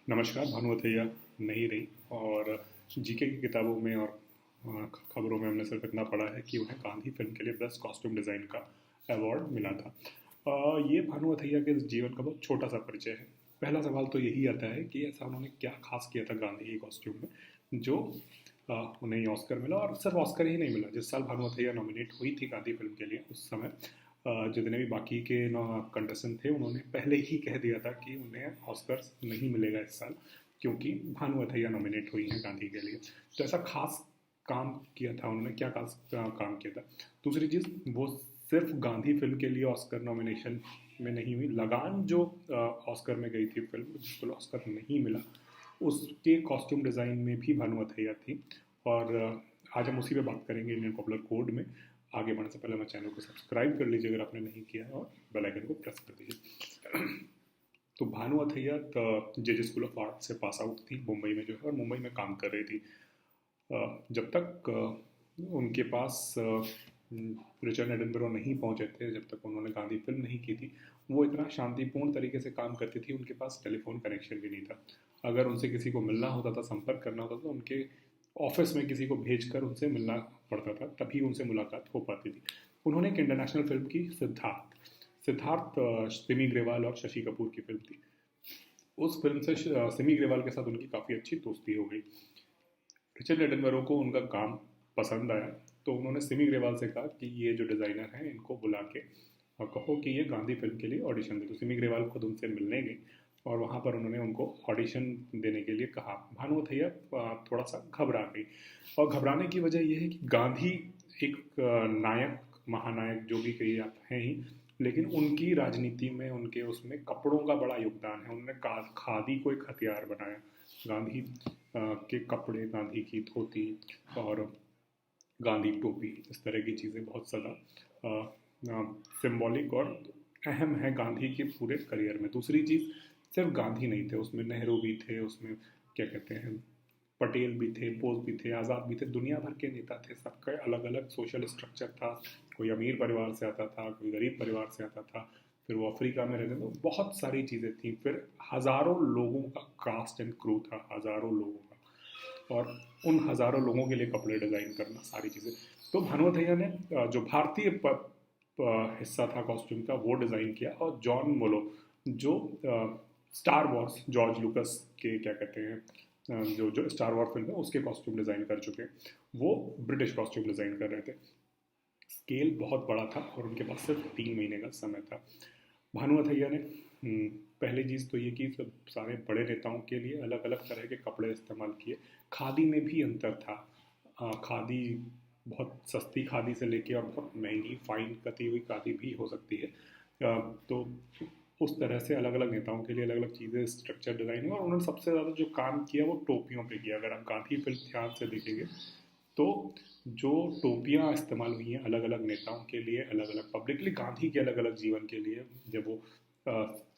नमस्कार। भानुमथैया नहीं रही और जीके की किताबों में और खबरों में हमने सिर्फ इतना पढ़ा है कि उन्हें गांधी फिल्म के लिए बेस्ट कॉस्ट्यूम डिज़ाइन का अवार्ड मिला था। ये भानुमथैया के जीवन का बहुत छोटा सा परिचय है। पहला सवाल तो यही आता है कि ऐसा उन्होंने क्या खास किया था गांधी के कॉस्ट्यूम में जो उन्हें ऑस्कर मिला। और सिर्फ ऑस्कर ही नहीं मिला, जिस साल भानुमथैया नॉमिनेट हुई थी गांधी फिल्म के लिए उस समय जितने भी बाकी के कंटेस्टेंट थे उन्होंने पहले ही कह दिया था कि उन्हें ऑस्कर्स नहीं मिलेगा इस साल, क्योंकि भानुमथैया नॉमिनेट हुई हैं गांधी के लिए। तो ऐसा खास काम किया था उन्होंने, क्या खास काम किया था। दूसरी चीज़, वो सिर्फ गांधी फिल्म के लिए ऑस्कर नॉमिनेशन में नहीं हुई। लगान जो ऑस्कर में गई थी फिल्म, जिसको ऑस्कर नहीं मिला, उसके कॉस्ट्यूम डिज़ाइन में भी भानुमथैया थी। और आज हम उसी पे बात करेंगे, इंडियन पॉपुलर कोड में। आगे बढ़ने से पहले हमारे चैनल को सब्सक्राइब कर लीजिए अगर आपने नहीं किया है, और बेल आइकन को प्रेस कर दीजिए। तो भानुमथैया जेजे स्कूल ऑफ आर्ट से पास आउट थी मुंबई में जो है, और मुंबई में काम कर रही थी। जब तक उनके पास रिचर्ड एटनबरो नहीं पहुंचे थे, जब तक उन्होंने गांधी फिल्म नहीं की थी, वो इतना शांतिपूर्ण तरीके से काम करती थी। उनके पास टेलीफोन कनेक्शन भी नहीं था। अगर उनसे किसी को मिलना होता था, संपर्क करना होता था, तो उनके ऑफिस में किसी को भेजकर उनसे मिलना पड़ता था, तभी उनसे मुलाकात हो पाती थी। उन्होंने एक इंटरनेशनल फिल्म की, सिद्धार्थ। सिद्धार्थ सिमी ग्रेवाल और शशि कपूर की फिल्म थी। उस फिल्म से सिमी ग्रेवाल के साथ उनकी काफ़ी अच्छी दोस्ती हो गई। रिचर्ड एटनबरो को उनका काम पसंद आया, तो उन्होंने सिमी ग्रेवाल से कहा कि ये जो डिज़ाइनर हैं इनको बुला के और कहो कि ये गांधी फिल्म के लिए ऑडिशन दे। तो सिमी ग्रेवाल खुद उनसे मिलने गई और वहाँ पर उन्होंने उनको ऑडिशन देने के लिए कहा। भानुमथैया थोड़ा सा घबरा गई, और घबराने की वजह यह है कि गांधी एक नायक, महानायक जो भी कहिए आप हैं ही, लेकिन उनकी राजनीति में, उनके उसमें कपड़ों का बड़ा योगदान है। उन्होंने खादी को एक हथियार बनाया। गांधी के कपड़े, गांधी की धोती और गांधी टोपी, इस तरह की चीज़ें बहुत ज़्यादा सिंबॉलिक और अहम है गांधी के पूरे करियर में। दूसरी चीज़, सिर्फ गांधी नहीं थे उसमें, नेहरू भी थे उसमें, क्या कहते हैं, पटेल भी थे, बोस भी थे, आज़ाद भी थे, दुनिया भर के नेता थे। सबका अलग अलग सोशल स्ट्रक्चर था। कोई अमीर परिवार से आता था, कोई गरीब परिवार से आता था, फिर वो अफ्रीका में रहते थे। तो बहुत सारी चीज़ें थी। फिर हज़ारों लोगों का कास्ट एंड क्रू था, हज़ारों लोगों का, और उन हज़ारों लोगों के लिए कपड़े डिज़ाइन करना, सारी चीज़ें। तो भानुमथैया ने जो भारतीय हिस्सा था कॉस्ट्यूम का, वो डिज़ाइन किया। और जॉन मोलो, जो स्टार वॉर्स, जॉर्ज लुकस के, क्या कहते हैं, जो जो स्टार वॉर फिल्म है उसके कॉस्ट्यूम डिज़ाइन कर चुके हैं, वो ब्रिटिश कॉस्ट्यूम डिज़ाइन कर रहे थे। स्केल बहुत बड़ा था और उनके पास सिर्फ 3 महीने का समय था। भानुमथैया ने पहली चीज़ तो ये कि सब सारे बड़े नेताओं के लिए अलग अलग तरह के कपड़े इस्तेमाल किए। खादी में भी अंतर था। खादी बहुत सस्ती खादी से लेके और बहुत महंगी फाइन कती हुई खादी भी हो सकती है। तो उस तरह से अलग अलग नेताओं के लिए अलग अलग चीज़ें, स्ट्रक्चर डिज़ाइन हुआ। और उन्होंने सबसे ज़्यादा जो काम किया वो टोपियों पे किया। अगर आप गांधी फिल्म ध्यान से देखेंगे तो जो टोपियाँ इस्तेमाल हुई हैं अलग अलग नेताओं के लिए, अलग अलग पब्लिकली, गांधी के अलग अलग जीवन के लिए, जब वो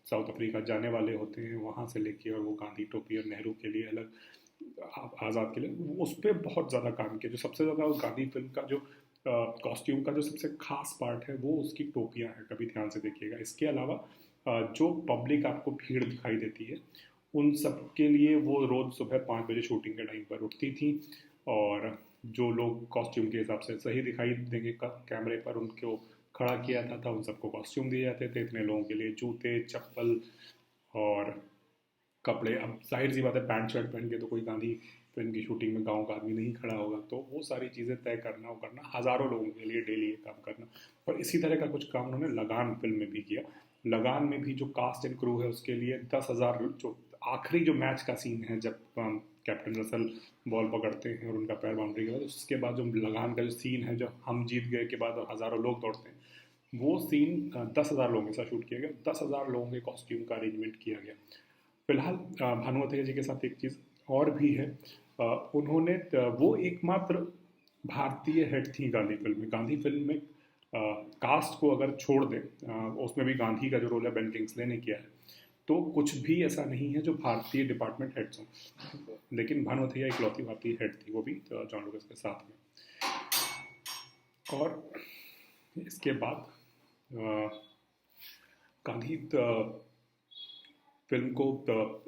साउथ अफ्रीका जाने वाले होते हैं वहाँ से लेके, और वो गांधी टोपी, और नेहरू के लिए अलग, आज़ाद के लिए, उस पर बहुत ज़्यादा काम किया। जो सबसे ज़्यादा गांधी फिल्म का जो कॉस्ट्यूम का जो सबसे खास पार्ट है वो उसकी टोपियाँ हैं, कभी ध्यान से देखिएगा। इसके अलावा जो पब्लिक आपको भीड़ दिखाई देती है उन सब के लिए वो रोज़ सुबह 5 बजे शूटिंग के टाइम पर उठती थी, और जो लोग कॉस्ट्यूम के हिसाब से सही दिखाई देंगे कैमरे पर, उनको खड़ा किया था उन सबको कॉस्ट्यूम दिए जाते थे। इतने लोगों के लिए जूते, चप्पल और कपड़े। अब जाहिर सी बात है, पैंट शर्ट पहन के तो कोई गांधी फिल्म की शूटिंग में गांव का आदमी नहीं खड़ा होगा। तो वो सारी चीज़ें तय करना, वो करना, हज़ारों लोगों के लिए डेली ये काम करना। और इसी तरह का कुछ काम उन्होंने लगान फिल्म में भी किया। लगान में भी जो कास्ट एंड क्रू है उसके लिए 10,000, जो आखिरी जो मैच का सीन है जब कैप्टन रसल बॉल पकड़ते हैं और उनका पैर बाउंड्री के बाद, उसके बाद जो लगान का जो सीन है, जब हम जीत गए के बाद और हज़ारों लोग दौड़ते हैं, वो सीन 10,000 लोगों के साथ शूट किया गया। 10,000 लोगों के कॉस्ट्यूम का अरेंजमेंट किया गया। फिलहाल भानुमथैया जी के साथ एक चीज़ और भी है। उन्होंने वो एकमात्र भारतीय हेड थी गांधी फिल्म में। गांधी फिल्म में कास्ट को अगर छोड़ दें, उसमें भी गांधी का जो रोल है बेन किंग्सले ने किया है, तो कुछ भी ऐसा नहीं है जो भारतीय डिपार्टमेंट हेड्स हों। लेकिन भानुमथैया इकलौती भारतीय हेड थी, वो भी जॉन लुकस के साथ में। और इसके बाद गांधी फिल्म को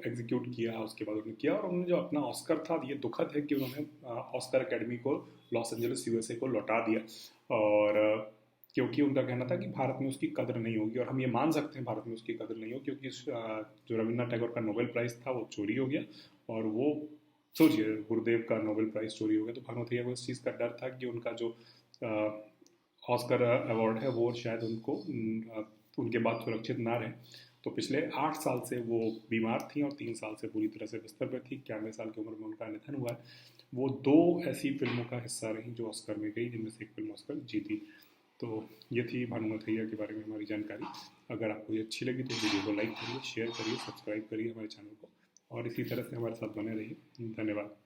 एग्जीक्यूट किया, उसके बाद उन्होंने किया और उन्होंने जो अपना ऑस्कर था, ये दुखद है कि उन्होंने ऑस्कर अकेडमी को लॉस एंजलिस यूएसए को लौटा दिया। और क्योंकि उनका कहना था कि भारत में उसकी कदर नहीं होगी, और हम ये मान सकते हैं भारत में उसकी कदर नहीं हो, क्योंकि जो रविन्द्रनाथ टैगोर का नोबेल प्राइज़ था वो चोरी हो गया। और वो सोचिए, गुरुदेव का नोबेल प्राइज़ चोरी हो गया, तो भानुमथैया को इस चीज़ का डर था कि उनका जो ऑस्कर अवार्ड है वो शायद उनके बाद सुरक्षित ना रहे। तो पिछले 8 साल से वो बीमार थी और 3 साल से पूरी तरह से बिस्तर पर थी। 91 साल की उम्र में उनका निधन हुआ है। वो 2 ऐसी फिल्मों का हिस्सा रही जो ऑस्कर में गई, जिनमें से एक फिल्म ऑस्कर जीती। तो ये थी भानुमथैया के बारे में हमारी जानकारी। अगर आपको ये अच्छी लगी तो वीडियो को लाइक करिए, शेयर करिए, सब्सक्राइब करिए हमारे चैनल को, और इसी तरह से हमारे साथ बने रहिए। धन्यवाद।